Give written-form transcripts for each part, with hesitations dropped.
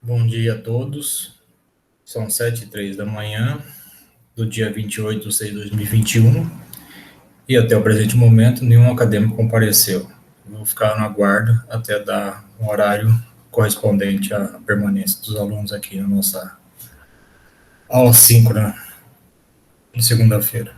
Bom dia a todos. São 7h03 da manhã do dia 28/6/2021 e até o presente momento nenhum acadêmico compareceu. Vou ficar no aguardo até dar um horário correspondente à permanência dos alunos aqui na nossa aula síncrona de segunda-feira.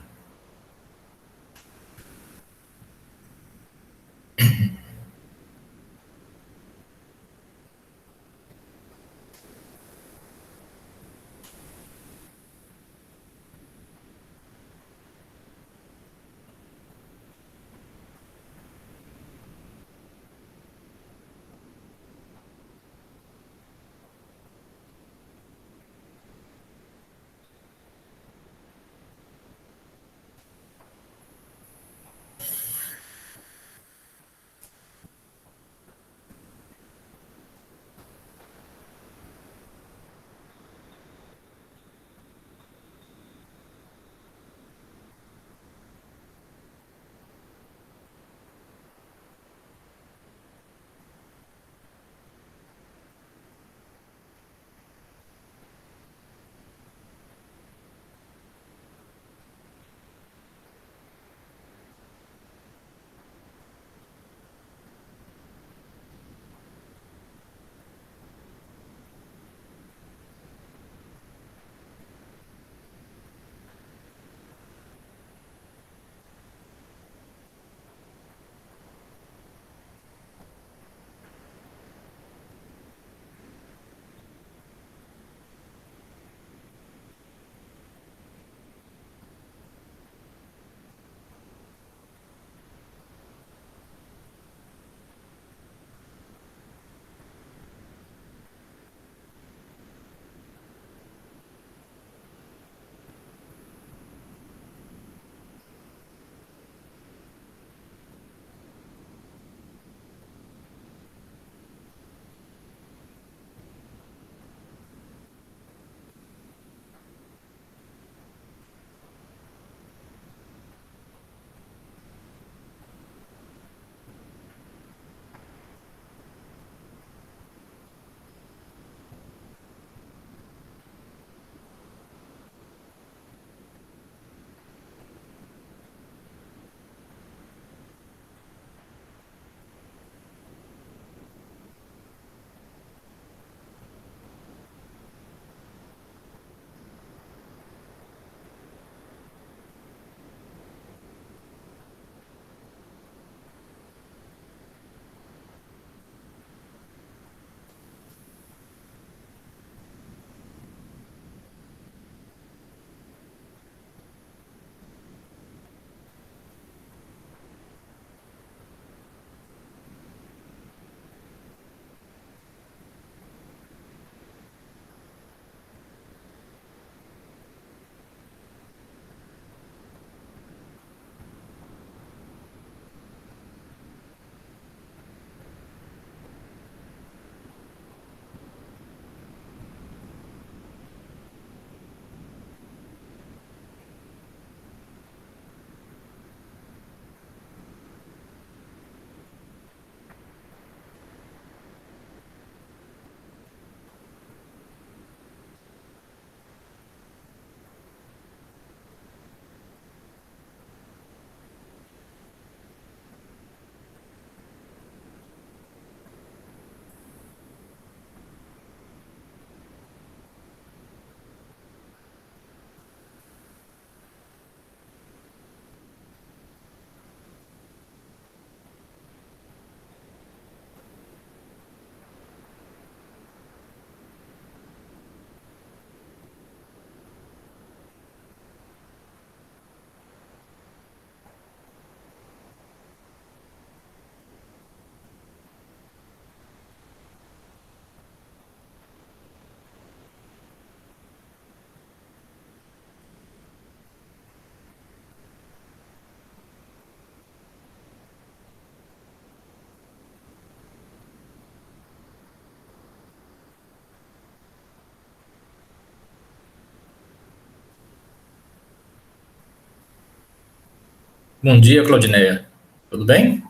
Bom dia, Claudineia. Tudo bem?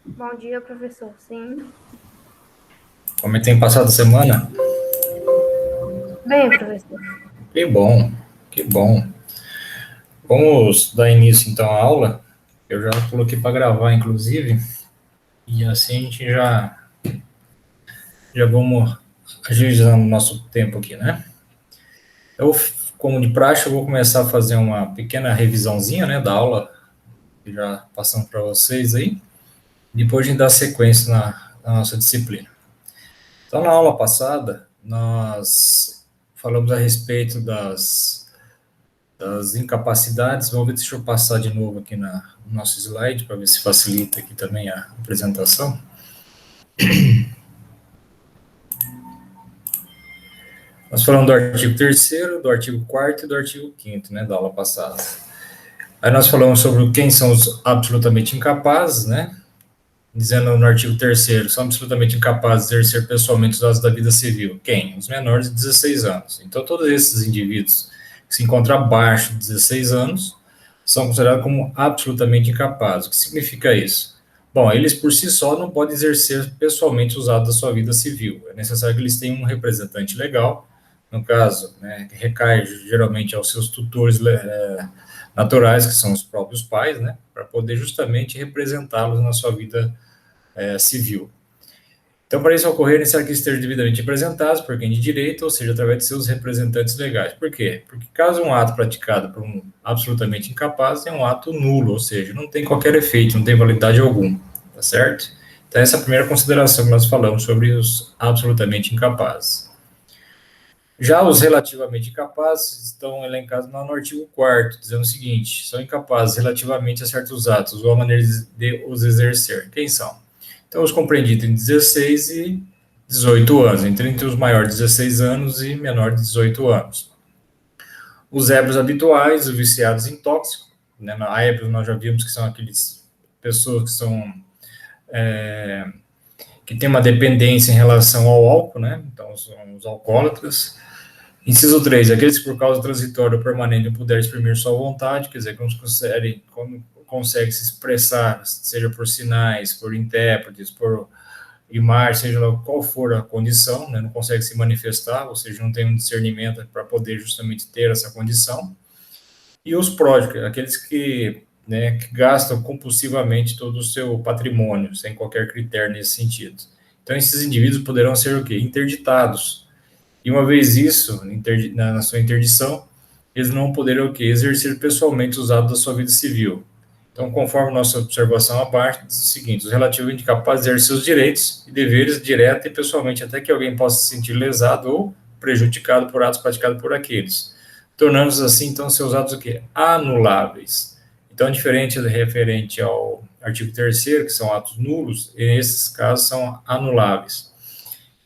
Bom dia, professor. Sim. Como é que tem passado a semana? Bem, professor. Que bom, que bom. Vamos dar início então à aula. Eu já coloquei para gravar, inclusive, e assim a gente já vamos agilizando o nosso tempo aqui, né? Eu, como de praxe, eu vou começar a fazer uma pequena revisãozinha, né, da aula, já passando para vocês aí. Depois a gente dá sequência na nossa disciplina. Então, na aula passada, nós falamos a respeito das incapacidades. Vamos ver, deixa eu passar de novo aqui no nosso slide, para ver se facilita aqui também a apresentação. Nós falamos do artigo 3º, do artigo 4º e do artigo 5º, né, da aula passada. Aí nós falamos sobre quem são os absolutamente incapazes, né, dizendo no artigo 3º, são absolutamente incapazes de exercer pessoalmente os atos da vida civil. Quem? Os menores de 16 anos. Então, todos esses indivíduos que se encontram abaixo de 16 anos são considerados como absolutamente incapazes. O que significa isso? Bom, eles por si só não podem exercer pessoalmente os atos da sua vida civil. É necessário que eles tenham um representante legal, no caso, né, que recai geralmente aos seus tutores naturais, que são os próprios pais, né, para poder justamente representá-los na sua vida civil. Então, para isso ocorrer, é necessário que estejam devidamente representados por quem de direito, ou seja, através de seus representantes legais. Por quê? Porque caso um ato praticado por um absolutamente incapaz é um ato nulo, ou seja, não tem qualquer efeito, não tem validade alguma, tá certo? Então, essa é a primeira consideração que nós falamos sobre os absolutamente incapazes. Já os relativamente incapazes estão elencados no artigo 4º, dizendo o seguinte: são incapazes relativamente a certos atos ou a maneira de os exercer. Quem são? Então, os compreendidos em 16 e 18 anos, entre os maiores de 16 anos e menores de 18 anos. Os ébrios habituais, os viciados em tóxico, né? Na ébrios nós já vimos que são aqueles pessoas que são que têm uma dependência em relação ao álcool, né? Então, são os alcoólatras. Inciso 3, aqueles que por causa transitória ou permanente não puderem exprimir sua vontade, quer dizer, que não consegue se expressar, seja por sinais, por intérpretes, por imagem, seja lá qual for a condição, né, não consegue se manifestar, ou seja, não tem um discernimento para poder justamente ter essa condição. E os pródigos, aqueles que gastam compulsivamente todo o seu patrimônio, sem qualquer critério nesse sentido. Então, esses indivíduos poderão ser o quê? Interditados. E uma vez isso, na sua interdição, eles não poderão o quê? Exercer pessoalmente os atos da sua vida civil. Então, conforme nossa observação abaixo, diz o seguinte: os relativamente capazes de exercer seus direitos e deveres direta e pessoalmente, até que alguém possa se sentir lesado ou prejudicado por atos praticados por aqueles, tornando-os assim, então, seus atos o quê? Anuláveis. Então, diferente referente ao artigo 3º, que são atos nulos, esses casos são anuláveis.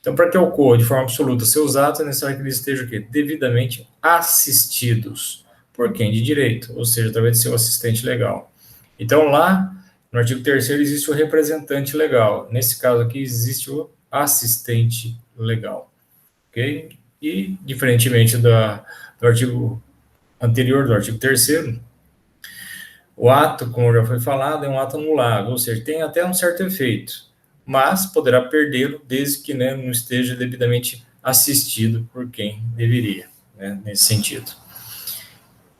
Então, para que ocorra de forma absoluta seus atos, é necessário que eles estejam o quê? Devidamente assistidos por quem de direito, ou seja, através de seu assistente legal. Então, lá, no artigo 3º, existe o representante legal. Nesse caso aqui, existe o assistente legal. Ok? E, diferentemente do artigo anterior, do artigo 3º, o ato, como já foi falado, é um ato anulável, ou seja, tem até um certo efeito, mas poderá perdê-lo desde que, né, não esteja devidamente assistido por quem deveria, né, nesse sentido.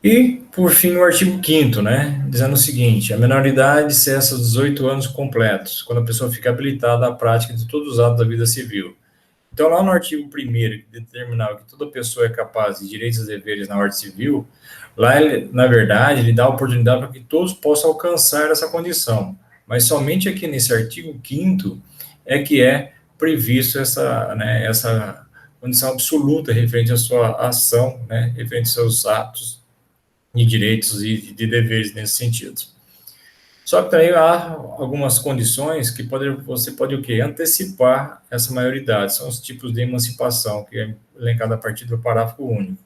E, por fim, o artigo 5º, né, dizendo o seguinte: a menoridade cessa aos 18 anos completos, quando a pessoa fica habilitada à prática de todos os atos da vida civil. Então, lá no artigo 1º, que determinava que toda pessoa é capaz de direitos e deveres na ordem civil, lá, na verdade, ele dá a oportunidade para que todos possam alcançar essa condição. Mas somente aqui nesse artigo 5º é que é previsto essa condição absoluta referente à sua ação, né, referente aos seus atos de direitos e de deveres nesse sentido. Só que também há algumas condições que você pode o quê? Antecipar essa maioridade. São os tipos de emancipação, que é elencado a partir do parágrafo único,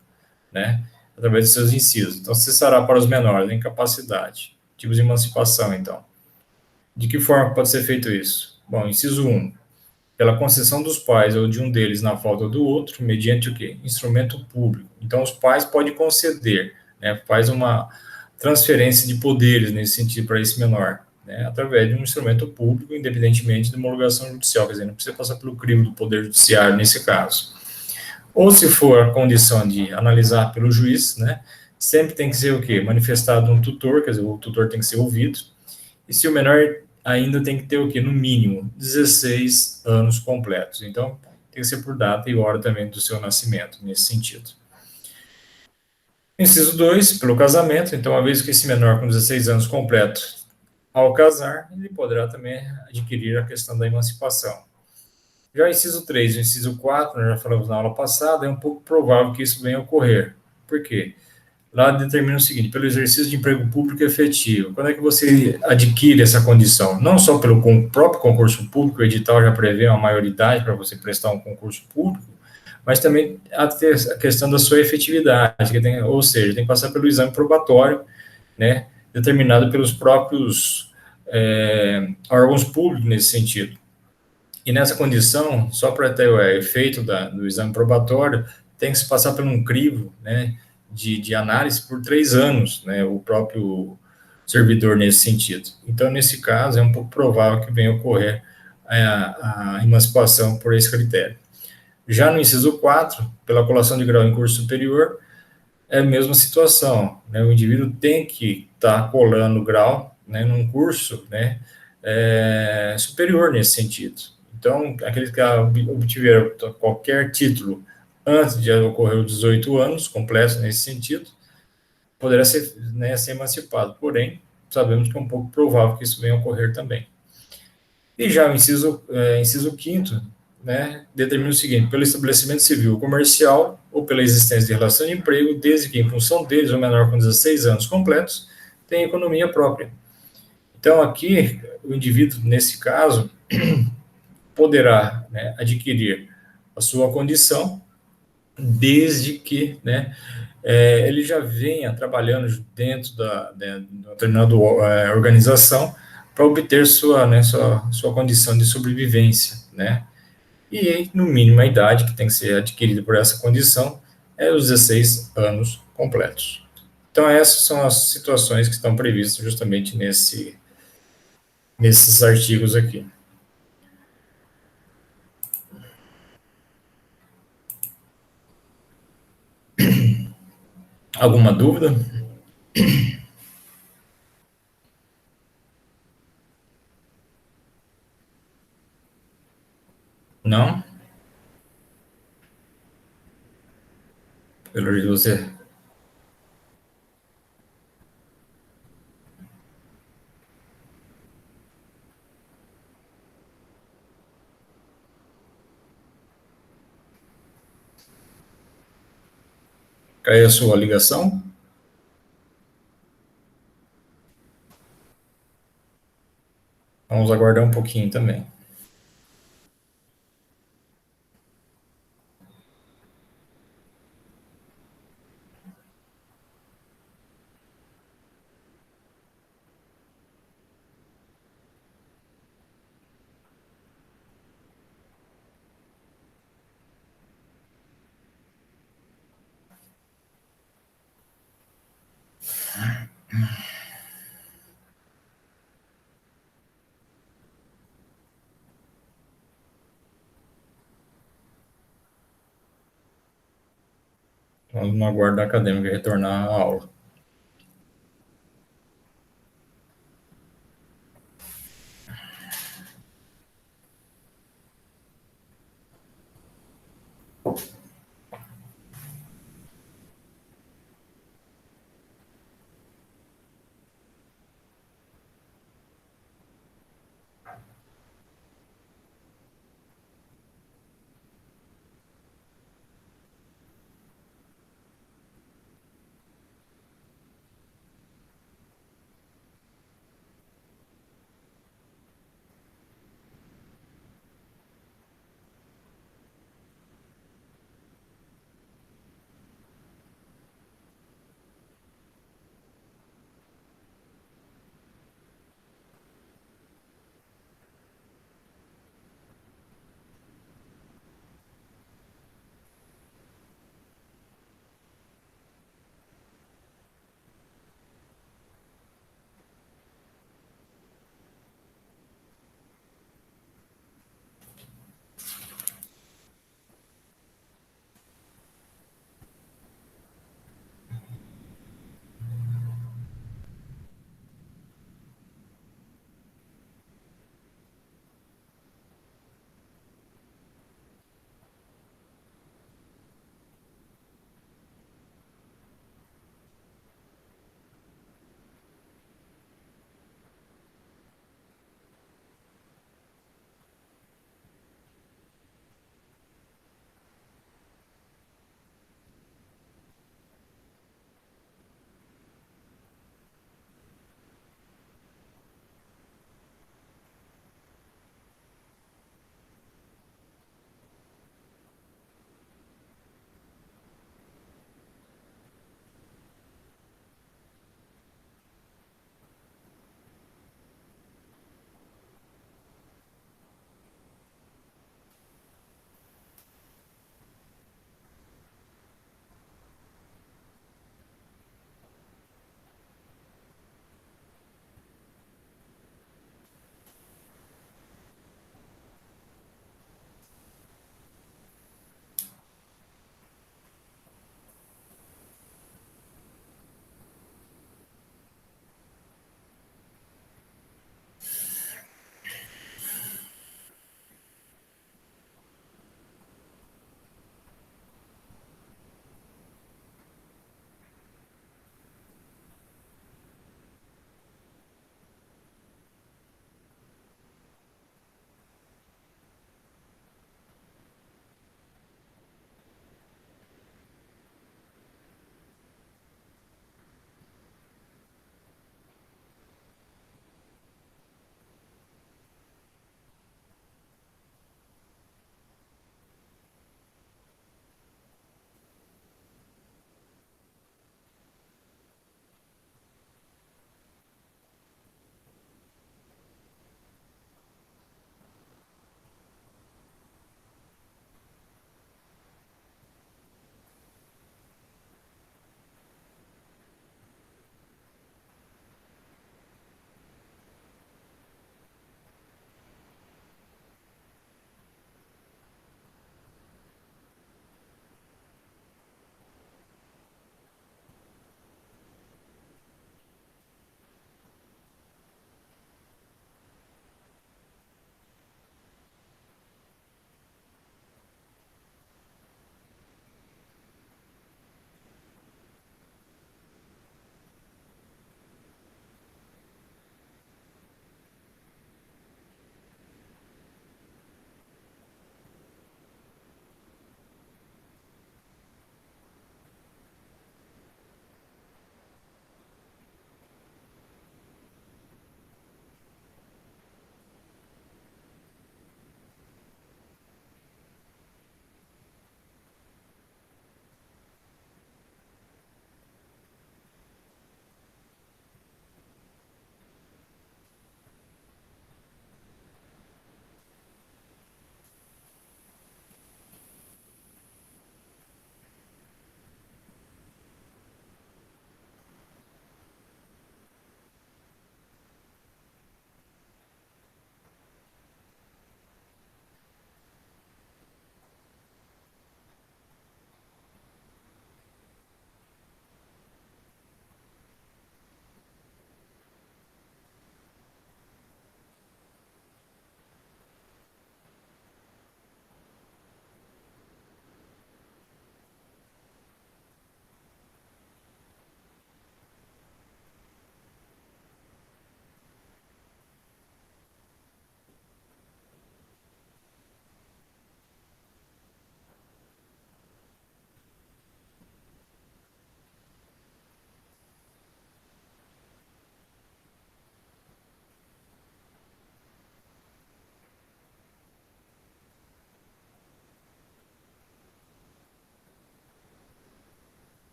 né? Através de seus incisos. Então, cessará para os menores a incapacidade. Tipos de emancipação, então. De que forma pode ser feito isso? Bom, inciso 1. Pela concessão dos pais ou de um deles na falta do outro, mediante o quê? Instrumento público. Então, os pais podem conceder, né? Faz uma transferência de poderes nesse sentido para esse menor, né, através de um instrumento público, independentemente de homologação judicial, quer dizer, não precisa passar pelo crivo do Poder Judiciário nesse caso. Ou se for a condição de analisar pelo juiz, né, sempre tem que ser o quê? Manifestado um tutor, quer dizer, o tutor tem que ser ouvido, e se o menor ainda tem que ter o quê? No mínimo, 16 anos completos. Então, tem que ser por data e hora também do seu nascimento, nesse sentido. Inciso 2, pelo casamento. Então, uma vez que esse menor com 16 anos completos, ao casar, ele poderá também adquirir a questão da emancipação. Já o inciso 3 e o inciso 4, nós já falamos na aula passada, é um pouco provável que isso venha a ocorrer. Por quê? Lá determina o seguinte: pelo exercício de emprego público efetivo. Quando é que você adquire essa condição? Não só pelo próprio concurso público, o edital já prevê uma maioridade para você prestar um concurso público, mas também a questão da sua efetividade, ou seja, tem que passar pelo exame probatório, né, determinado pelos próprios órgãos públicos nesse sentido. E nessa condição, só para ter o efeito do exame probatório, tem que se passar por um crivo, né, de análise por 3 anos, né, o próprio servidor nesse sentido. Então, nesse caso, é um pouco provável que venha a ocorrer a emancipação por esse critério. Já no inciso 4, pela colação de grau em curso superior, é a mesma situação, né, o indivíduo tem que estar colando grau, né, num curso, né, superior nesse sentido. Então, aqueles que obtiveram qualquer título antes de ocorrer os 18 anos, completos nesse sentido, poderá ser, né, ser emancipado. Porém, sabemos que é um pouco provável que isso venha a ocorrer também. E já o inciso 5º, né, determina o seguinte: pelo estabelecimento civil ou comercial ou pela existência de relação de emprego, desde que, em função deles, o menor com 16 anos completos tenha economia própria. Então, aqui, o indivíduo, nesse caso, poderá, né, adquirir a sua condição, desde que, né, ele já venha trabalhando dentro de uma determinada organização para obter sua condição de sobrevivência, né? E, no mínimo, a idade que tem que ser adquirida por essa condição é os 16 anos completos. Então, essas são as situações que estão previstas justamente nesses artigos aqui. Alguma dúvida? Não? Pelo jeito você... Caiu a sua ligação? Vamos aguardar um pouquinho também. Vamos no aguardo acadêmico retornar à aula.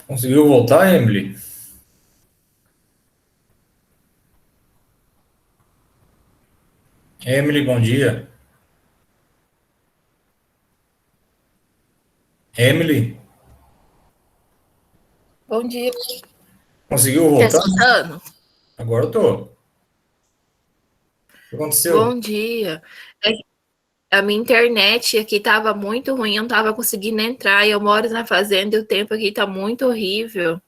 Conseguiu voltar, Emily? Emily, bom dia. Emily, Bom dia. conseguiu Tá voltar? escutando? Agora eu tô. O que aconteceu? Bom dia. É que a minha internet aqui tava muito ruim, eu não tava conseguindo entrar. E eu moro na fazenda e o tempo aqui tá muito horrível.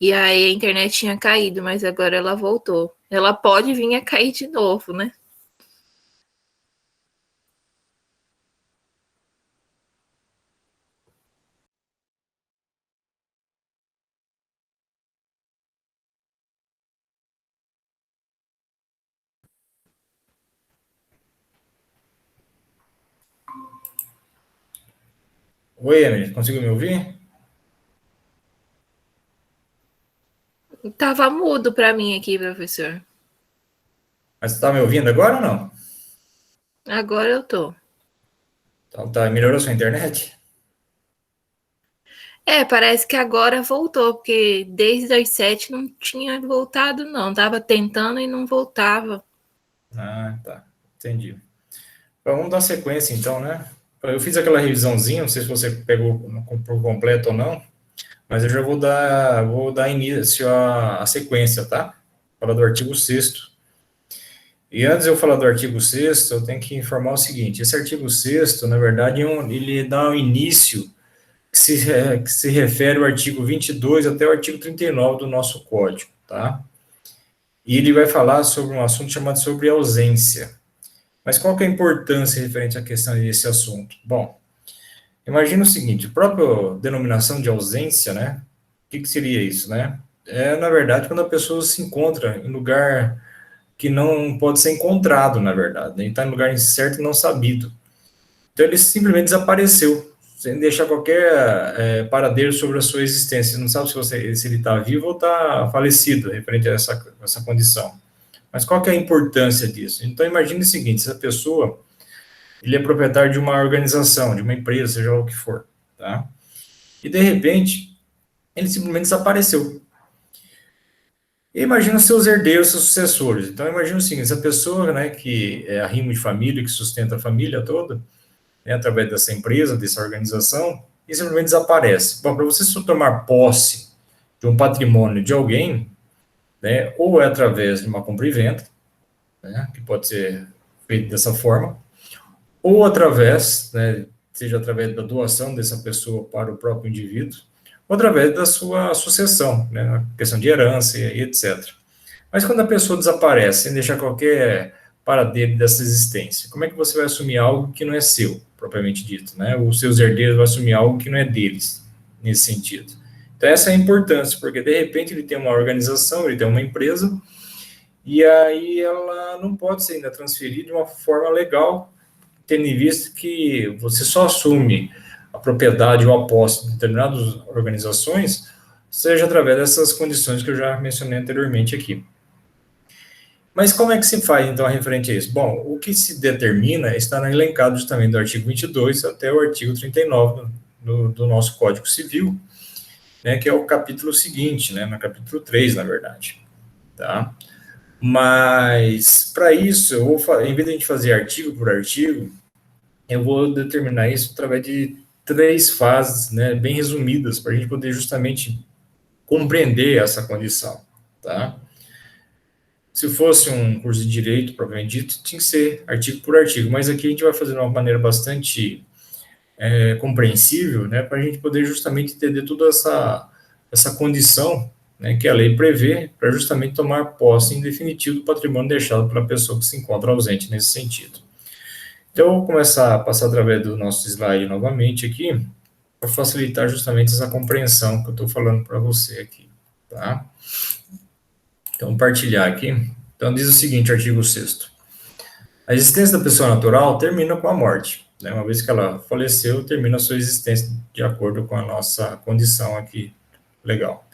E aí a internet tinha caído, mas agora ela voltou. Ela pode vir a cair de novo, né? Oi, Emily, conseguiu me ouvir? Tava mudo pra mim aqui, professor. Mas você tá me ouvindo agora ou não? Agora eu tô. Então tá, melhorou sua internet? É, parece que agora voltou, porque desde as 7 não tinha voltado, não. Tava tentando e não voltava. Ah, tá. Entendi. Então, vamos dar sequência então, né? Eu fiz aquela revisãozinha, não sei se você pegou por completo ou não, mas eu já vou dar início à sequência, tá? Falar do artigo 6º. E antes de eu falar do artigo 6º, eu tenho que informar o seguinte: esse artigo 6º, na verdade, ele dá um início que se refere ao artigo 22 até o artigo 39 do nosso código, tá? E ele vai falar sobre um assunto chamado sobre ausência. Mas qual que é a importância referente à questão desse assunto? Bom, imagina o seguinte: a própria denominação de ausência, né? O que seria isso, né? É, na verdade, quando a pessoa se encontra em lugar que não pode ser encontrado, na verdade, né? Ele está em lugar incerto e não sabido. Então, ele simplesmente desapareceu, sem deixar qualquer paradeiro sobre a sua existência. Você não sabe se ele está vivo ou está falecido, referente a essa condição. Mas qual que é a importância disso? Então, imagine o seguinte: essa pessoa, ele é proprietário de uma organização, de uma empresa, seja lá o que for, tá? E, de repente, ele simplesmente desapareceu. E imagina os seus herdeiros, seus sucessores. Então, imagina o seguinte: essa pessoa, né, que é arrimo de família, que sustenta a família toda, né, através dessa empresa, dessa organização, e simplesmente desaparece. Bom, para você tomar posse de um patrimônio de alguém, né, ou é através de uma compra e venda, né, que pode ser feito dessa forma, ou através, né, seja através da doação dessa pessoa para o próprio indivíduo, ou através da sua sucessão, né, questão de herança e etc. Mas quando a pessoa desaparece, sem deixar qualquer paradeiro dessa existência, como é que você vai assumir algo que não é seu, propriamente dito, né? Os seus herdeiros vão assumir algo que não é deles, nesse sentido. Então, essa é a importância, porque de repente ele tem uma organização, ele tem uma empresa, e aí ela não pode ser ainda transferida de uma forma legal, tendo em vista que você só assume a propriedade ou a posse de determinadas organizações, seja através dessas condições que eu já mencionei anteriormente aqui. Mas como é que se faz, então, referente a isso? Bom, o que se determina está elencado justamente do artigo 22 até o artigo 39 do nosso Código Civil, né, que é o capítulo seguinte, né, no capítulo 3, na verdade. Tá? Mas, para isso, em vez de a gente fazer artigo por artigo, eu vou determinar isso através de 3 fases, né, bem resumidas, para a gente poder justamente compreender essa condição. Tá? Se fosse um curso de direito, propriamente dito, tinha que ser artigo por artigo, mas aqui a gente vai fazer de uma maneira bastante compreensível, né, para a gente poder justamente entender toda essa condição, né, que a lei prevê para justamente tomar posse em definitivo do patrimônio deixado pela pessoa que se encontra ausente nesse sentido. Então, eu vou começar a passar através do nosso slide novamente aqui, para facilitar justamente essa compreensão que eu estou falando para você aqui, tá? Então, partilhar aqui. Então, diz o seguinte, artigo 6º. A existência da pessoa natural termina com a morte. Né? Uma vez que ela faleceu, termina a sua existência de acordo com a nossa condição aqui legal.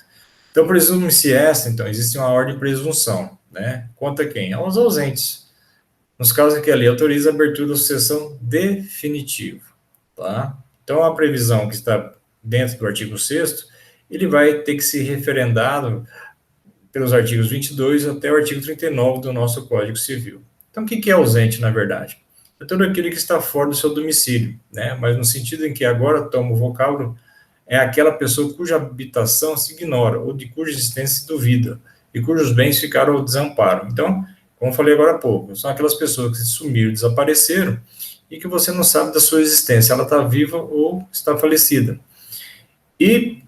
Então, presume-se essa, então, existe uma ordem de presunção. Né? Quanto a quem? Aos ausentes. Nos casos em que a lei autoriza a abertura da sucessão definitiva. Tá? Então, a previsão que está dentro do artigo 6º ele vai ter que ser referendado pelos artigos 22 até o artigo 39 do nosso Código Civil. Então, o que é ausente, na verdade? É tudo aquilo que está fora do seu domicílio, né? Mas no sentido em que agora toma o vocábulo, é aquela pessoa cuja habitação se ignora, ou de cuja existência se duvida, e cujos bens ficaram ao desamparo. Então, como falei agora há pouco, são aquelas pessoas que se sumiram, desapareceram, e que você não sabe da sua existência, ela está viva ou está falecida. E,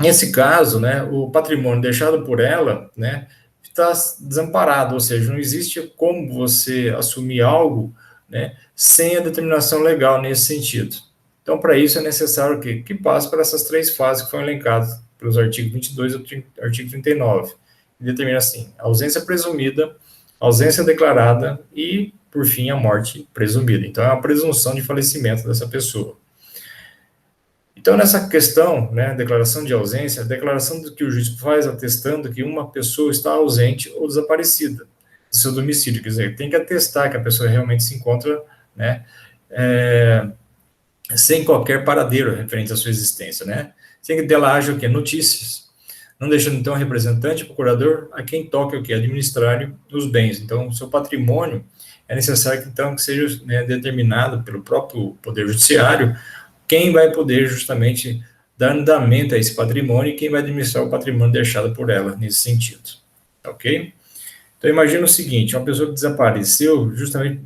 nesse caso, né, o patrimônio deixado por ela, né, está desamparado, ou seja, não existe como você assumir algo, né, sem a determinação legal nesse sentido. Então, para isso é necessário que passe por essas 3 fases que foram elencadas pelos artigos 22 e artigo 39. E determina assim, a ausência presumida, a ausência declarada e, por fim, a morte presumida. Então, é uma presunção de falecimento dessa pessoa. Então, nessa questão, né, declaração de ausência, a declaração do que o juiz faz atestando que uma pessoa está ausente ou desaparecida de seu domicílio, quer dizer, tem que atestar que a pessoa realmente se encontra, né, sem qualquer paradeiro referente à sua existência, né, sem que dela haja o quê? Notícias, não deixando, então, o representante, o procurador, a quem toca o quê? Administrar os bens. Então, o seu patrimônio é necessário, então, que seja, né, determinado pelo próprio Poder Judiciário, quem vai poder justamente dar andamento a esse patrimônio e quem vai administrar o patrimônio deixado por ela nesse sentido, ok? Então, imagina o seguinte, uma pessoa que desapareceu justamente,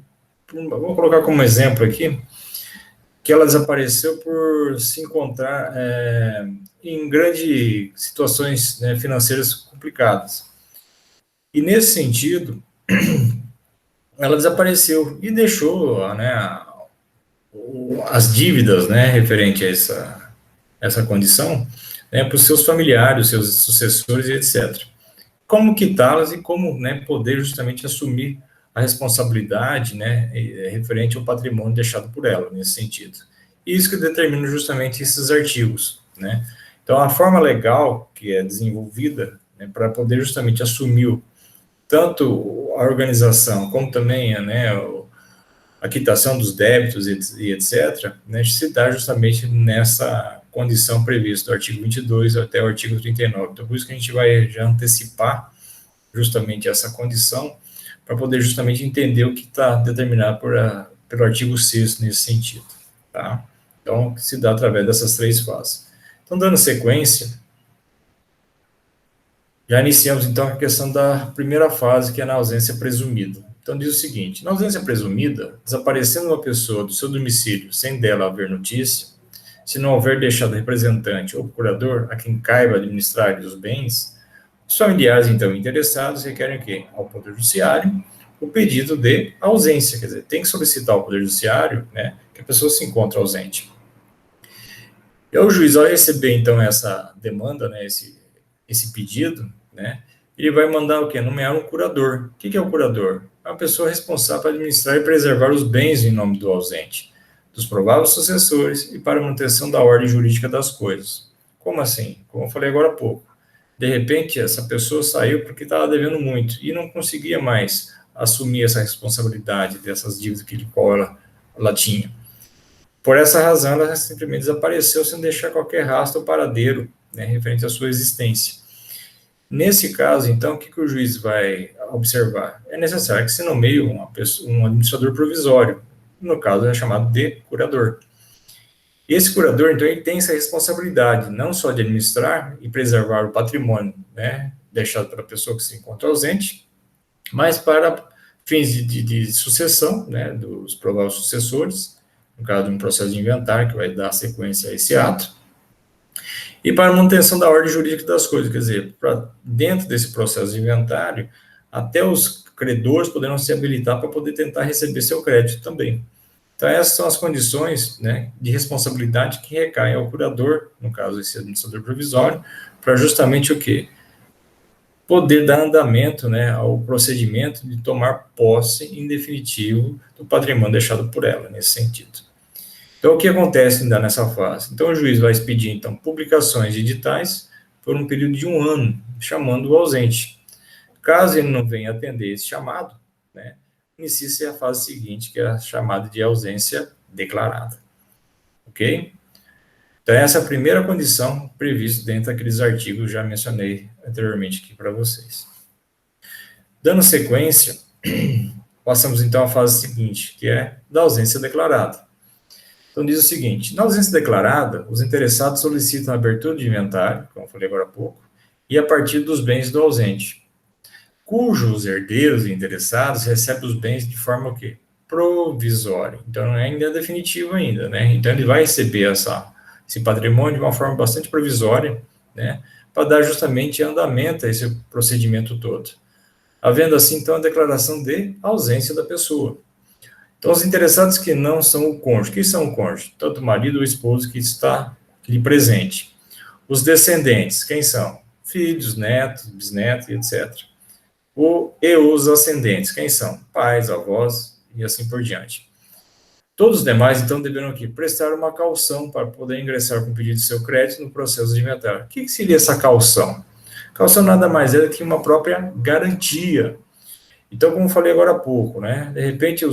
vou colocar como exemplo aqui, que ela desapareceu por se encontrar em grandes situações, né, financeiras complicadas. E nesse sentido, ela desapareceu e deixou, né, as dívidas, né, referente a essa condição, né, para os seus familiares, seus sucessores e etc. Como quitá-las e como, né, poder justamente assumir a responsabilidade, né, referente ao patrimônio deixado por ela, nesse sentido. Isso que determina justamente esses artigos, né. Então, a forma legal que é desenvolvida, né, para poder justamente assumir tanto a organização como também, né, a quitação dos débitos e etc., né, se dá justamente nessa condição prevista do artigo 22 até o artigo 39. Então, por isso que a gente vai já antecipar justamente essa condição, para poder justamente entender o que está determinado pelo artigo 6º nesse sentido. Tá? Então, se dá através dessas 3 fases. Então, dando sequência, já iniciamos, então, a questão da primeira fase, que é na ausência presumida. Então, diz o seguinte, na ausência presumida, desaparecendo uma pessoa do seu domicílio sem dela haver notícia, se não houver deixado representante ou procurador a quem caiba administrar os bens, os familiares, então, interessados requerem o quê? Ao Poder Judiciário o pedido de ausência, quer dizer, tem que solicitar ao Poder Judiciário, né, que a pessoa se encontre ausente. E o juiz, ao receber, então, essa demanda, né, esse pedido, né, ele vai mandar o quê? Nomear um curador. O que é o curador? É uma pessoa responsável para administrar e preservar os bens em nome do ausente, dos prováveis sucessores e para a manutenção da ordem jurídica das coisas. Como assim? Como eu falei agora há pouco. De repente, essa pessoa saiu porque estava devendo muito e não conseguia mais assumir essa responsabilidade dessas dívidas que ela tinha. Por essa razão, ela simplesmente desapareceu sem deixar qualquer rastro ou paradeiro, né, referente à sua existência. Nesse caso, então, o que o juiz vai observar? É necessário que se nomeie um administrador provisório, no caso é chamado de curador. Esse curador, então, ele tem essa responsabilidade, não só de administrar e preservar o patrimônio, né, deixado pela pessoa que se encontra ausente, mas para fins de sucessão, né, dos prováveis sucessores, no caso de um processo de inventário, que vai dar sequência a esse ato, e para a manutenção da ordem jurídica das coisas, quer dizer, para dentro desse processo de inventário, até os credores poderão se habilitar para poder tentar receber seu crédito também. Então, essas são as condições, né, de responsabilidade que recaem ao curador, no caso, esse administrador provisório, para justamente o quê? Poder dar andamento, né, ao procedimento de tomar posse em definitivo do patrimônio deixado por ela, nesse sentido. Então, o que acontece ainda nessa fase? Então, o juiz vai expedir, então, publicações de editais por um período de 1 ano, chamando o ausente. Caso ele não venha atender esse chamado, né, inicia-se a fase seguinte, que é a chamada de ausência declarada. Ok? Então, essa é a primeira condição prevista dentro daqueles artigos que já mencionei anteriormente aqui para vocês. Dando sequência, passamos então à fase seguinte, que é da ausência declarada. Então, diz o seguinte: na ausência declarada, os interessados solicitam a abertura de inventário, como eu falei agora há pouco, e a partir dos bens do ausente, cujos herdeiros e interessados recebem os bens de forma o quê? Provisória. Então, não é ainda definitivo ainda, né? Então, ele vai receber esse patrimônio de uma forma bastante provisória, né? Para dar justamente andamento a esse procedimento todo. Havendo assim, então, a declaração de ausência da pessoa. Então, os interessados que não são o cônjuge, que são o cônjuge? Tanto o marido ou o esposo que está ali presente. Os descendentes, quem são? Filhos, netos, bisnetos, etc. E os ascendentes, quem são? Pais, avós e assim por diante. Todos os demais, então, deverão aqui prestar uma caução para poder ingressar com o pedido de seu crédito no processo de inventário. O que seria essa caução? Caução nada mais é do que uma própria garantia. Então, como eu falei agora há pouco, né, de repente,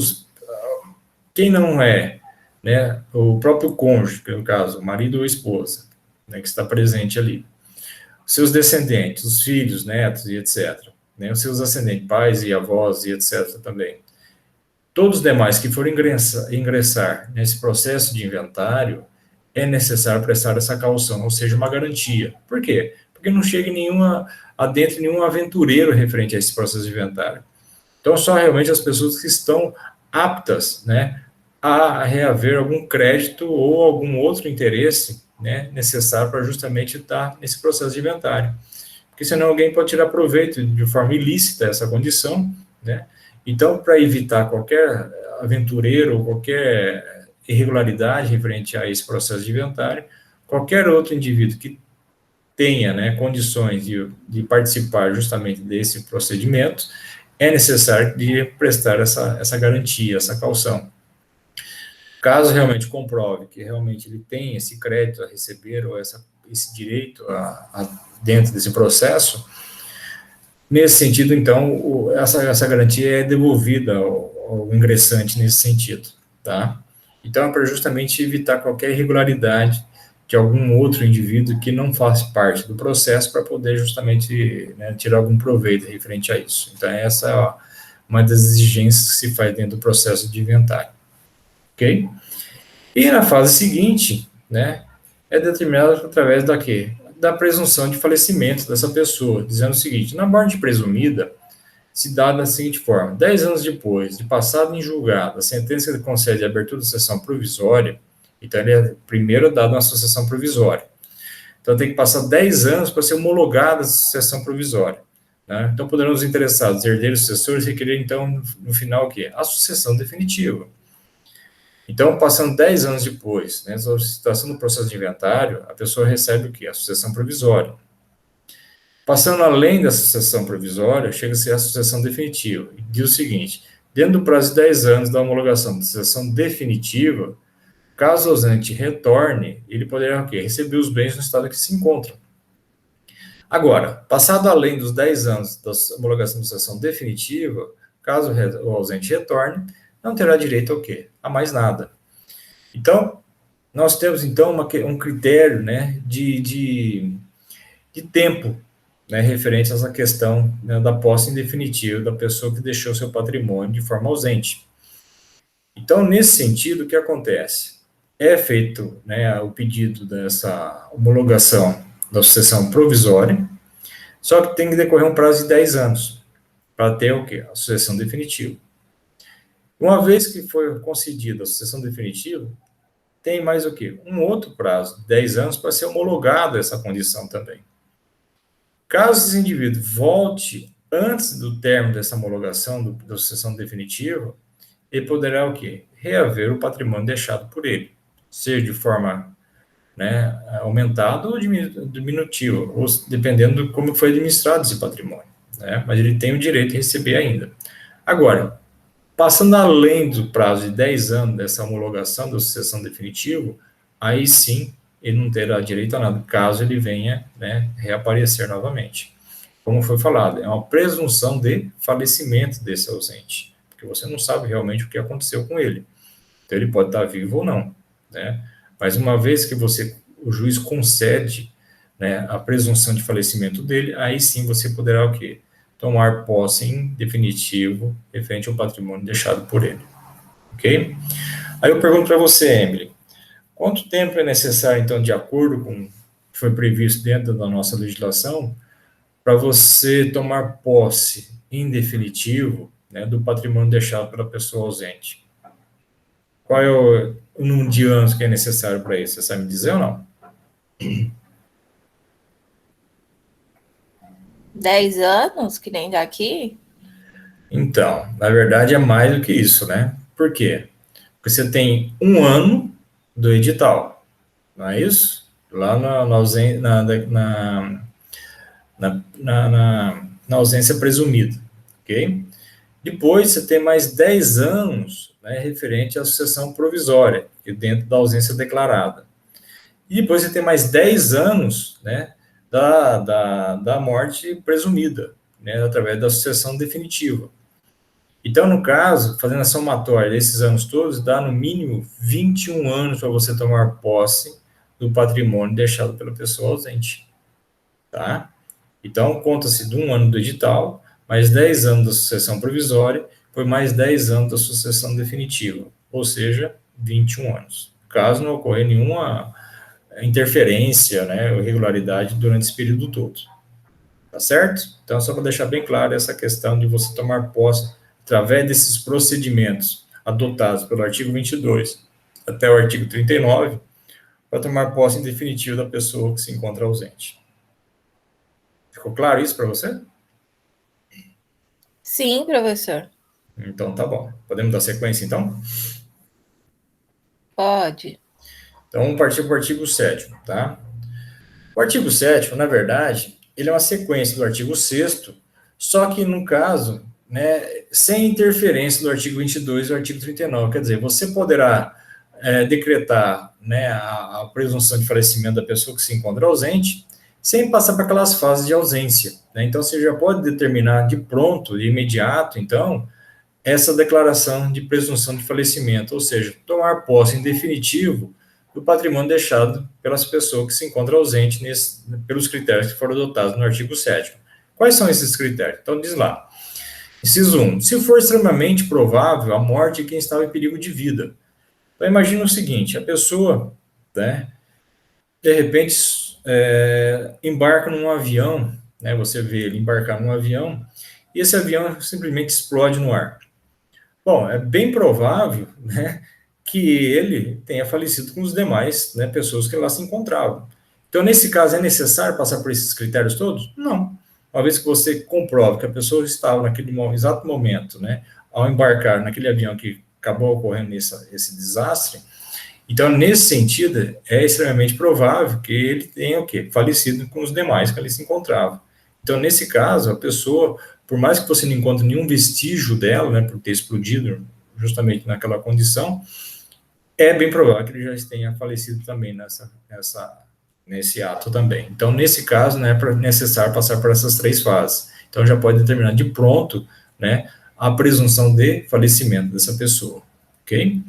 quem não é, né, o próprio cônjuge, no caso, o marido ou esposa, né, que está presente ali, seus descendentes, os filhos, netos e etc., né, os seus ascendentes, pais e avós e etc. também. Todos os demais que forem ingressar nesse processo de inventário, é necessário prestar essa caução, ou seja, uma garantia. Por quê? Porque não chega adentro nenhum aventureiro referente a esse processo de inventário. Então, só realmente as pessoas que estão aptas, né, a reaver algum crédito ou algum outro interesse, né, necessário para justamente estar nesse processo de inventário. Porque senão alguém pode tirar proveito de forma ilícita essa condição, né? Então, para evitar qualquer aventureiro ou qualquer irregularidade referente a esse processo de inventário, qualquer outro indivíduo que tenha, né, condições de participar justamente desse procedimento, é necessário de prestar essa garantia, essa caução. Caso realmente comprove que realmente ele tem esse crédito a receber ou esse direito dentro desse processo, nesse sentido, então, essa garantia é devolvida ao ingressante nesse sentido, tá? Então, é para justamente evitar qualquer irregularidade de algum outro indivíduo que não faz parte do processo para poder justamente, né, tirar algum proveito referente a isso. Então, essa é uma das exigências que se faz dentro do processo de inventário, ok? E na fase seguinte, né, é determinado através da quê? Da presunção de falecimento dessa pessoa, dizendo o seguinte: na morte presumida, se dá da seguinte forma: 10 anos depois de passado em julgado a sentença que concede a abertura de sessão provisória, então ele é primeiro dado uma sucessão provisória. Então tem que passar 10 anos para ser homologada a sucessão provisória, né? Então poderão os interessados, herdeiros e sucessores, requerer então no final o quê? A sucessão definitiva. Então, passando 10 anos depois, né, a situação do processo de inventário, a pessoa recebe o quê? A sucessão provisória. Passando além da sucessão provisória, chega-se à sucessão definitiva. E diz o seguinte: dentro do prazo de 10 anos da homologação da sucessão definitiva, caso o ausente retorne, ele poderá o quê? Receber os bens no estado que se encontram. Agora, passado além dos 10 anos da homologação da sucessão definitiva, caso o ausente retorne, não terá direito ao quê? A mais nada. Então, nós temos, então, um critério, né, de tempo, né, referente a essa questão, né, da posse em definitivo da pessoa que deixou seu patrimônio de forma ausente. Então, nesse sentido, o que acontece? É feito, né, o pedido dessa homologação da sucessão provisória, só que tem que decorrer um prazo de 10 anos para ter o quê? A sucessão definitiva. Uma vez que foi concedida a sucessão definitiva, tem mais o quê? Um outro prazo, 10 anos, para ser homologada essa condição também. Caso esse indivíduo volte antes do término dessa homologação da sucessão definitiva, ele poderá o quê? Reaver o patrimônio deixado por ele, seja de forma, né, aumentada ou diminutiva, ou dependendo de como foi administrado esse patrimônio, né? Mas ele tem o direito de receber ainda. Agora, passando além do prazo de 10 anos dessa homologação da sucessão definitiva, aí sim ele não terá direito a nada, caso ele venha, né, reaparecer novamente. Como foi falado, é uma presunção de falecimento desse ausente, porque você não sabe realmente o que aconteceu com ele. Então ele pode estar vivo ou não, né? Mas uma vez que você o juiz concede, né, a presunção de falecimento dele, aí sim você poderá o quê? Tomar posse em definitivo referente ao patrimônio deixado por ele, ok? Aí eu pergunto para você, Emily, quanto tempo é necessário, então, de acordo com o que foi previsto dentro da nossa legislação, para você tomar posse em definitivo, né, do patrimônio deixado pela pessoa ausente? Qual é o número de anos que é necessário para isso? Você sabe me dizer ou não? 10 anos, que nem daqui? Então, na verdade é mais do que isso, né? Por quê? Porque você tem um ano do edital, não é isso? Lá na ausência presumida, ok? Depois você tem mais 10 anos, né, referente à sucessão provisória, que dentro da ausência declarada. E depois você tem mais 10 anos, né, da morte presumida, né, através da sucessão definitiva. Então, no caso, fazendo a somatória desses anos todos, dá no mínimo 21 anos para você tomar posse do patrimônio deixado pela pessoa ausente, tá? Então, conta-se de um ano do edital, mais 10 anos da sucessão provisória, foi mais 10 anos da sucessão definitiva, ou seja, 21 anos. Caso não ocorra nenhuma interferência, né, ou irregularidade durante esse período todo. Tá certo? Então, só para deixar bem claro essa questão de você tomar posse através desses procedimentos adotados pelo artigo 22 até o artigo 39, para tomar posse em definitivo da pessoa que se encontra ausente. Ficou claro isso para você? Sim, professor. Então, tá bom. Podemos dar sequência, então? Pode. Então, vamos partir para o artigo 7º, tá? O artigo 7º, na verdade, ele é uma sequência do artigo 6º, só que, no caso, né, sem interferência do artigo 22 e do artigo 39. Quer dizer, você poderá decretar, né, a presunção de falecimento da pessoa que se encontra ausente, sem passar para aquelas fases de ausência, né? Então, você já pode determinar de pronto, de imediato, então, essa declaração de presunção de falecimento, ou seja, tomar posse em definitivo do patrimônio deixado pelas pessoas que se encontram ausentes pelos critérios que foram adotados no artigo 7º. Quais são esses critérios? Então, diz lá. Inciso 1. Se for extremamente provável a morte de quem estava em perigo de vida. Então, imagina o seguinte, a pessoa, né, de repente, embarca num avião, né, você vê ele embarcar num avião, e esse avião simplesmente explode no ar. Bom, é bem provável, né, que ele tenha falecido com os demais, né, pessoas que lá se encontravam. Então, nesse caso, é necessário passar por esses critérios todos? Não. Uma vez que você comprova que a pessoa estava naquele exato momento, né, ao embarcar naquele avião que acabou ocorrendo esse desastre, então, nesse sentido, é extremamente provável que ele tenha o quê? Falecido com os demais que ali se encontravam. Então, nesse caso, a pessoa, por mais que você não encontre nenhum vestígio dela, né, por ter explodido justamente naquela condição, é bem provável que ele já tenha falecido também nesse ato também. Então, nesse caso, né, é necessário passar por essas 3 fases. Então, já pode determinar de pronto, né, a presunção de falecimento dessa pessoa, ok?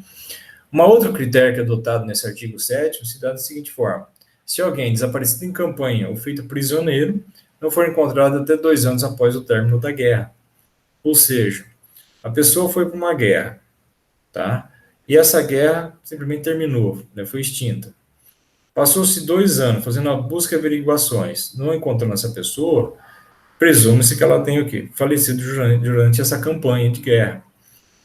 Um outro critério que é adotado nesse artigo 7º se dá da seguinte forma: se alguém desaparecido em campanha ou feito prisioneiro não for encontrado até 2 anos após o término da guerra. Ou seja, a pessoa foi para uma guerra, tá? E essa guerra simplesmente terminou, né, foi extinta. Passou-se 2 anos fazendo a busca e averiguações, não encontrando essa pessoa, presume-se que ela tenha o quê? Falecido durante essa campanha de guerra.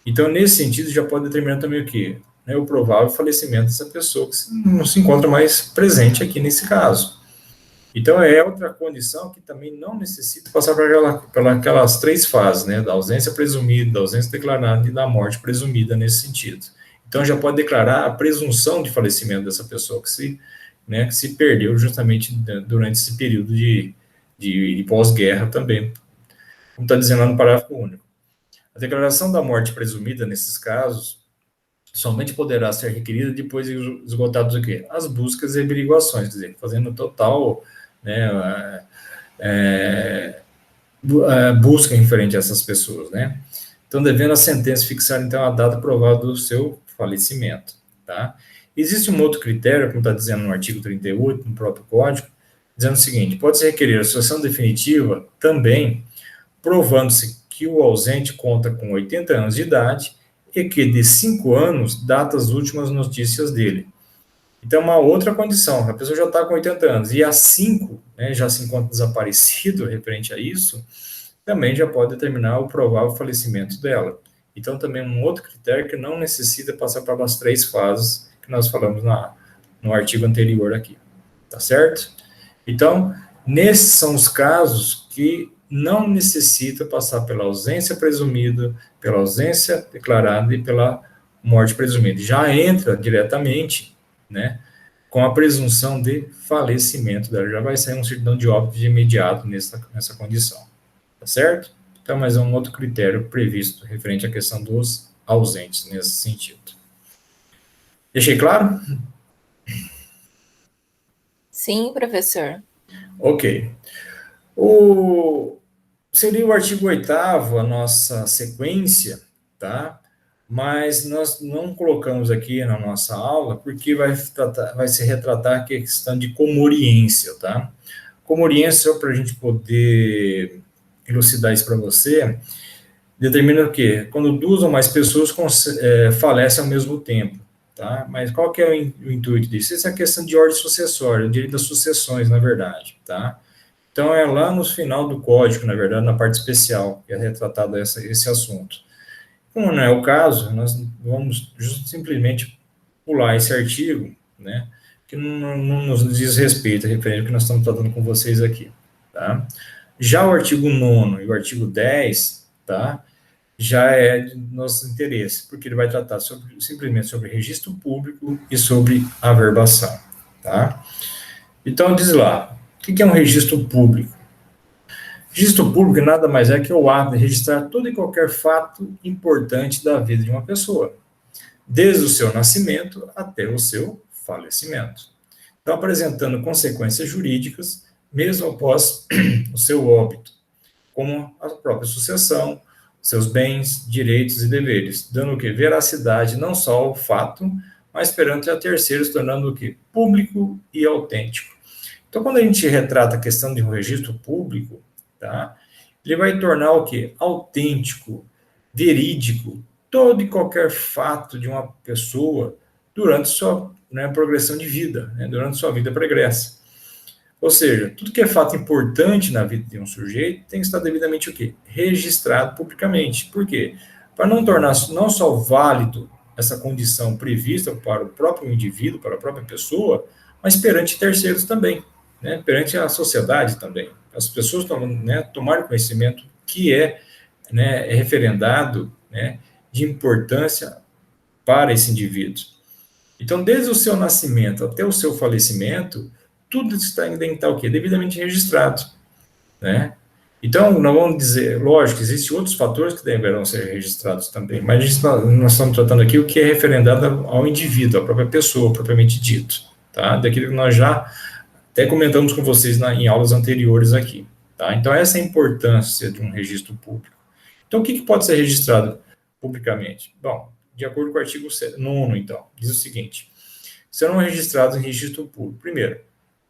Então, nesse sentido, já pode determinar também o quê? Né, o provável falecimento dessa pessoa que não se encontra mais presente aqui nesse caso. Então, é outra condição que também não necessita passar por aquelas 3 fases, né, da ausência presumida, da ausência declarada e da morte presumida nesse sentido. Então, já pode declarar a presunção de falecimento dessa pessoa que se perdeu justamente durante esse período de pós-guerra também, como está dizendo lá no parágrafo único. A declaração da morte presumida, nesses casos, somente poderá ser requerida depois de esgotados o quê? As buscas e averiguações, quer dizer, fazendo total, né, busca referente a essas pessoas, né? Então, devendo a sentença fixar, então, a data provável do seu falecimento, tá? Existe um outro critério, como está dizendo no artigo 38, no próprio Código, dizendo o seguinte: pode-se requerer a sucessão definitiva também, provando-se que o ausente conta com 80 anos de idade e que de 5 anos data as últimas notícias dele. Então, uma outra condição, a pessoa já está com 80 anos e há 5, né, já se encontra desaparecido referente a isso, também já pode determinar o provável falecimento dela. Então, também um outro critério que não necessita passar pelas 3 fases que nós falamos no artigo anterior aqui, tá certo? Então, nesses são os casos que não necessita passar pela ausência presumida, pela ausência declarada e pela morte presumida. Já entra diretamente, né, com a presunção de falecimento dela. Já vai sair um certidão de óbito de imediato nessa condição. Tá certo? Então, mais um outro critério previsto referente à questão dos ausentes nesse sentido. Deixei claro? Sim, professor. Ok. Seria o artigo 8º, a nossa sequência, tá? Mas nós não colocamos aqui na nossa aula, porque vai se retratar a questão de comoriência, tá? Comoriência, só para a gente poder elucidar isso para você, determina o quê? Quando 2 ou mais pessoas falecem ao mesmo tempo, tá? Mas qual que é o intuito disso? Isso é a questão de ordem sucessória, o direito das sucessões, na verdade, tá? Então, é lá no final do código, na verdade, na parte especial, que é retratado esse assunto. Como não é o caso, nós vamos simplesmente pular esse artigo, né, que não nos diz respeito, referente ao que nós estamos tratando com vocês aqui, tá? Já o artigo 9º e o artigo 10, tá, já é de nosso interesse, porque ele vai tratar simplesmente sobre registro público e sobre averbação, tá? Então, diz lá, o que é um registro público? Registro público nada mais é que o ato de registrar todo e qualquer fato importante da vida de uma pessoa, desde o seu nascimento até o seu falecimento. Então, apresentando consequências jurídicas, mesmo após o seu óbito, como a própria sucessão, seus bens, direitos e deveres, dando o que? Veracidade não só ao fato, mas perante a terceiros, tornando o que? Público e autêntico. Então, quando a gente retrata a questão de um registro público, tá, ele vai tornar o que? Autêntico, verídico, todo e qualquer fato de uma pessoa durante sua, né, progressão de vida, né, durante sua vida pregressa. Ou seja, tudo que é fato importante na vida de um sujeito tem que estar devidamente o quê? Registrado publicamente. Por quê? Para não tornar não só válido essa condição prevista para o próprio indivíduo, para a própria pessoa, mas perante terceiros também, né, perante a sociedade também. As pessoas né, tomarem conhecimento que é, né, referendado, né, de importância para esse indivíduo. Então, desde o seu nascimento até o seu falecimento, tudo está o quê? Devidamente registrado, né? Então, nós vamos dizer, lógico, existem outros fatores que deverão ser registrados também, mas nós estamos tratando aqui o que é referendado ao indivíduo, à própria pessoa, propriamente dito, tá? Daquilo que nós já até comentamos com vocês em aulas anteriores aqui, tá? Então, essa é a importância de um registro público. Então, o que pode ser registrado publicamente? Bom, de acordo com o artigo 9º, então, diz o seguinte: serão registrados em registro público, primeiro,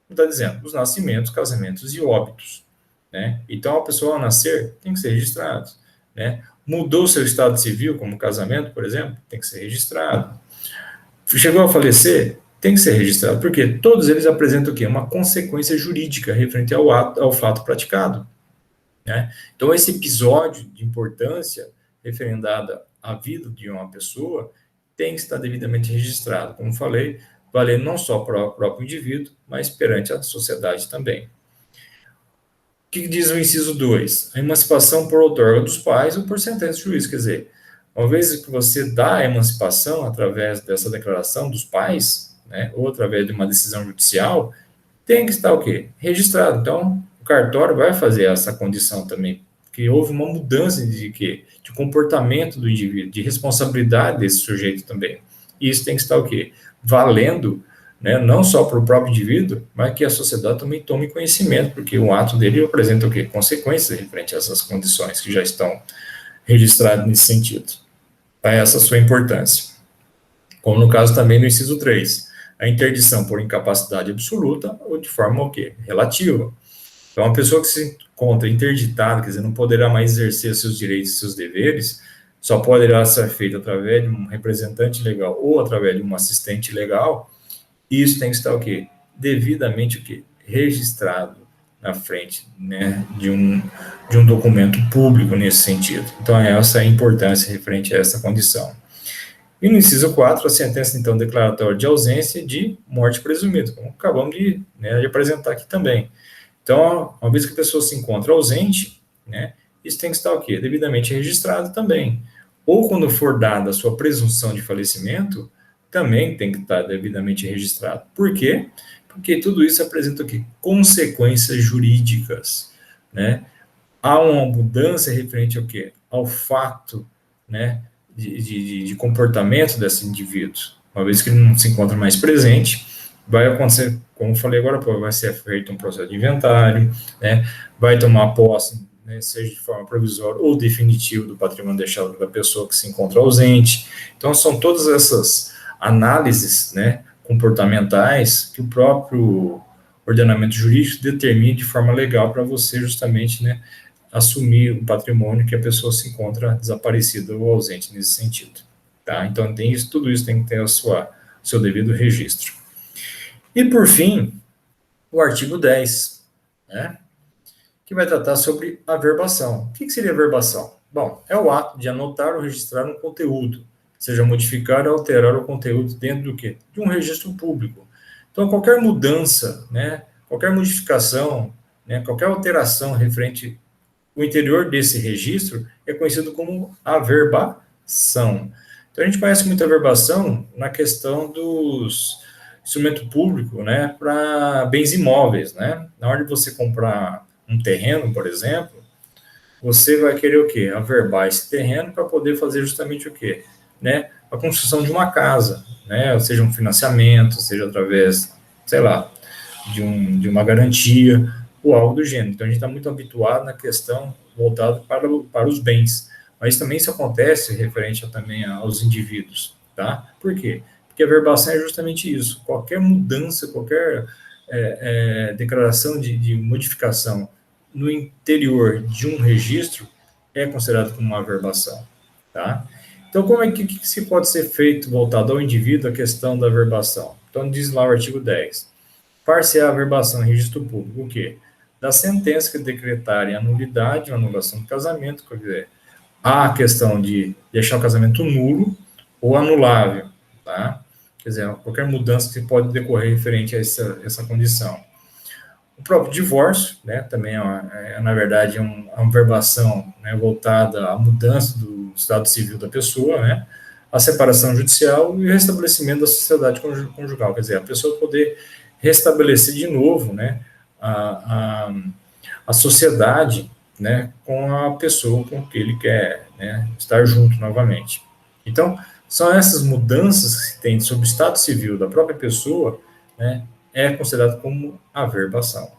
está dizendo, os nascimentos, casamentos e óbitos, né? Então, a pessoa ao nascer tem que ser registrado, né? Mudou seu estado civil, como casamento, por exemplo, tem que ser registrado. Chegou a falecer, tem que ser registrado, porque todos eles apresentam o quê? Uma consequência jurídica referente ao fato praticado, né? Então, esse episódio de importância referendada à vida de uma pessoa tem que estar devidamente registrado, como falei, valendo não só para o próprio indivíduo, mas perante a sociedade também. O que diz o inciso 2? A emancipação por outorga dos pais ou por sentença de juiz, quer dizer, uma vez que você dá a emancipação através dessa declaração dos pais, né, ou através de uma decisão judicial, tem que estar o quê? Registrado. Então, o cartório vai fazer essa condição também, que houve uma mudança de quê? De comportamento do indivíduo, de responsabilidade desse sujeito também. E isso tem que estar o quê? Valendo, né, não só para o próprio indivíduo, mas que a sociedade também tome conhecimento, porque o ato dele apresenta o quê? Consequências referente a essas condições que já estão registradas nesse sentido. Tá, essa é a sua importância. Como no caso também do inciso 3, a interdição por incapacidade absoluta ou de forma o quê? Relativa. Então, uma pessoa que se encontra interditada, quer dizer, não poderá mais exercer seus direitos e seus deveres, só poderá ser feito através de um representante legal ou através de um assistente legal. Isso tem que estar o quê? Devidamente o quê? Registrado na frente, né, de um documento público nesse sentido. Então, essa é a importância referente a essa condição. E no inciso 4, a sentença, então, declaratória de ausência de morte presumida, como acabamos de apresentar aqui também. Então, uma vez que a pessoa se encontra ausente, né, isso tem que estar o quê? Devidamente registrado também. Ou quando for dada a sua presunção de falecimento, também tem que estar devidamente registrado. Por quê? Porque tudo isso apresenta o quê? Consequências jurídicas, né? Há uma mudança referente ao quê? Ao fato, né, de comportamento desse indivíduo. Uma vez que ele não se encontra mais presente, vai acontecer, como eu falei agora, vai ser feito um processo de inventário, né, vai tomar posse, né, seja de forma provisória ou definitiva do patrimônio deixado pela pessoa que se encontra ausente. Então, são todas essas análises, né, comportamentais que o próprio ordenamento jurídico determina de forma legal para você justamente, né, assumir o patrimônio que a pessoa se encontra desaparecida ou ausente nesse sentido, tá? Então, tudo isso tem que ter o seu devido registro. E, por fim, o artigo 10, né, que vai tratar sobre a verbação. O que seria a verbação? Bom, é o ato de anotar ou registrar um conteúdo, seja modificar ou alterar o conteúdo dentro do quê? De um registro público. Então, qualquer mudança, né, qualquer modificação, né, qualquer alteração referente ao interior desse registro é conhecido como averbação. Então, a gente conhece muito a averbação na questão dos instrumento público, né, para bens imóveis, né? Na hora de você comprar um terreno, por exemplo, você vai querer o quê? Averbar esse terreno para poder fazer justamente o quê? Né? A construção de uma casa, né? Seja um financiamento, seja através, sei lá, de uma garantia ou algo do gênero. Então, a gente está muito habituado na questão voltada para os bens. Mas também isso acontece referente também aos indivíduos, tá? Por quê? Porque a verbação é justamente isso. Qualquer mudança, qualquer declaração de modificação no interior de um registro é considerado como uma averbação, tá? Então, como é que se pode ser feito voltado ao indivíduo a questão da averbação? Então, diz lá o artigo 10. Far-se-á a averbação em registro público, o quê? Da sentença que decretarem a nulidade ou anulação do casamento, quer dizer, há a questão de deixar o casamento nulo ou anulável, tá? Quer dizer, qualquer mudança que pode decorrer referente a essa condição. O próprio divórcio, né, também na verdade, uma verbação, né, voltada à mudança do estado civil da pessoa, né, a separação judicial e o restabelecimento da sociedade conjugal, quer dizer, a pessoa poder restabelecer de novo, né, a sociedade, né, com a pessoa com que ele quer, né, estar junto novamente. Então, são essas mudanças que se tem sobre o estado civil da própria pessoa, né, é considerado como averbação.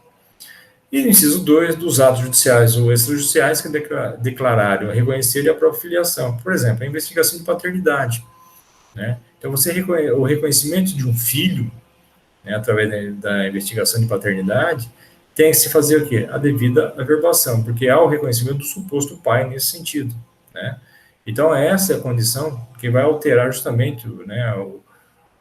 E no inciso 2, dos atos judiciais ou extrajudiciais que declararem ou reconhecerem a própria filiação. Por exemplo, a investigação de paternidade, né? Então, o reconhecimento de um filho, né, através da investigação de paternidade, tem que se fazer o quê? A devida averbação, porque há o reconhecimento do suposto pai nesse sentido, né? Então, essa é a condição que vai alterar justamente, né,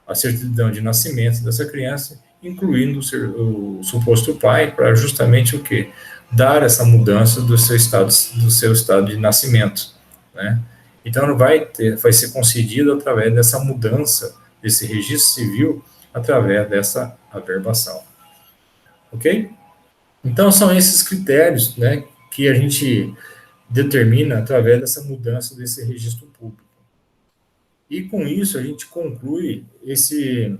a certidão de nascimento dessa criança, incluindo o suposto pai, para justamente o quê? Dar essa mudança do seu estado de nascimento, né? Então, vai ser concedido através dessa mudança desse registro civil, através dessa averbação. Ok? Então, são esses critérios, né, que a gente determina através dessa mudança desse registro público. E com isso a gente conclui esse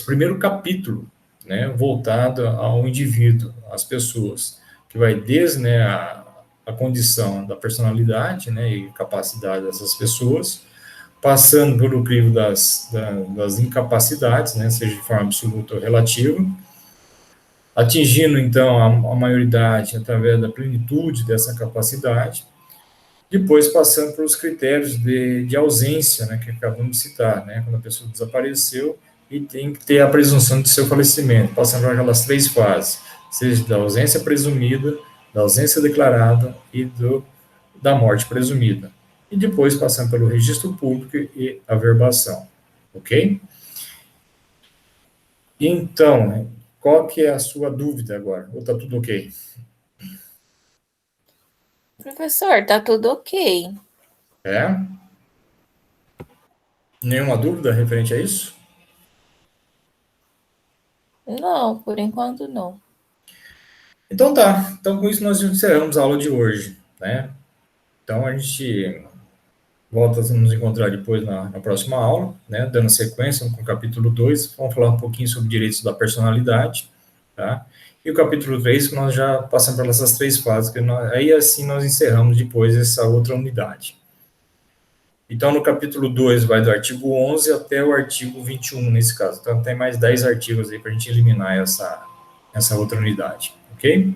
primeiro capítulo, né, voltado ao indivíduo, às pessoas, que vai desde, né, a condição da personalidade, né, e capacidade dessas pessoas, passando pelo crivo das incapacidades, né, seja de forma absoluta ou relativa, atingindo, então, a maioridade através da plenitude dessa capacidade, Depois, passando pelos critérios de ausência, né, que acabamos de citar, né, quando a pessoa desapareceu e tem que ter a presunção de seu falecimento, passando por aquelas 3 fases, seja da ausência presumida, da ausência declarada e da morte presumida. E depois, passando pelo registro público e averbação. Ok? Então, qual que é a sua dúvida agora? Ou está tudo ok? Professor, tá tudo ok. É? Nenhuma dúvida referente a isso? Não, por enquanto não. Então tá. Então com isso nós encerramos a aula de hoje, né? Então a gente volta a nos encontrar depois na próxima aula, né? Dando sequência com o capítulo 2, vamos falar um pouquinho sobre direitos da personalidade, tá? E o capítulo 3, que nós já passamos por essas 3 fases, aí assim nós encerramos depois essa outra unidade. Então, no capítulo 2 vai do artigo 11 até o artigo 21, nesse caso. Então, tem mais 10 artigos aí para a gente eliminar essa outra unidade, ok?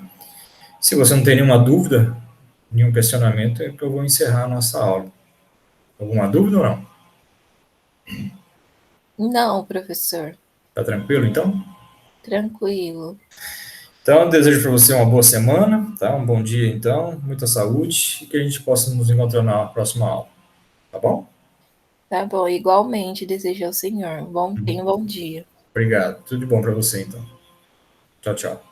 Se você não tem nenhuma dúvida, nenhum questionamento, é que eu vou encerrar a nossa aula. Alguma dúvida ou não? Não, professor. Tá tranquilo, então? Tranquilo. Então, eu desejo para você uma boa semana, tá? Um bom dia, então, muita saúde e que a gente possa nos encontrar na próxima aula, tá bom? Tá bom, igualmente desejo ao senhor. Tenha um bom dia. Obrigado. Tudo de bom para você, então. Tchau, tchau.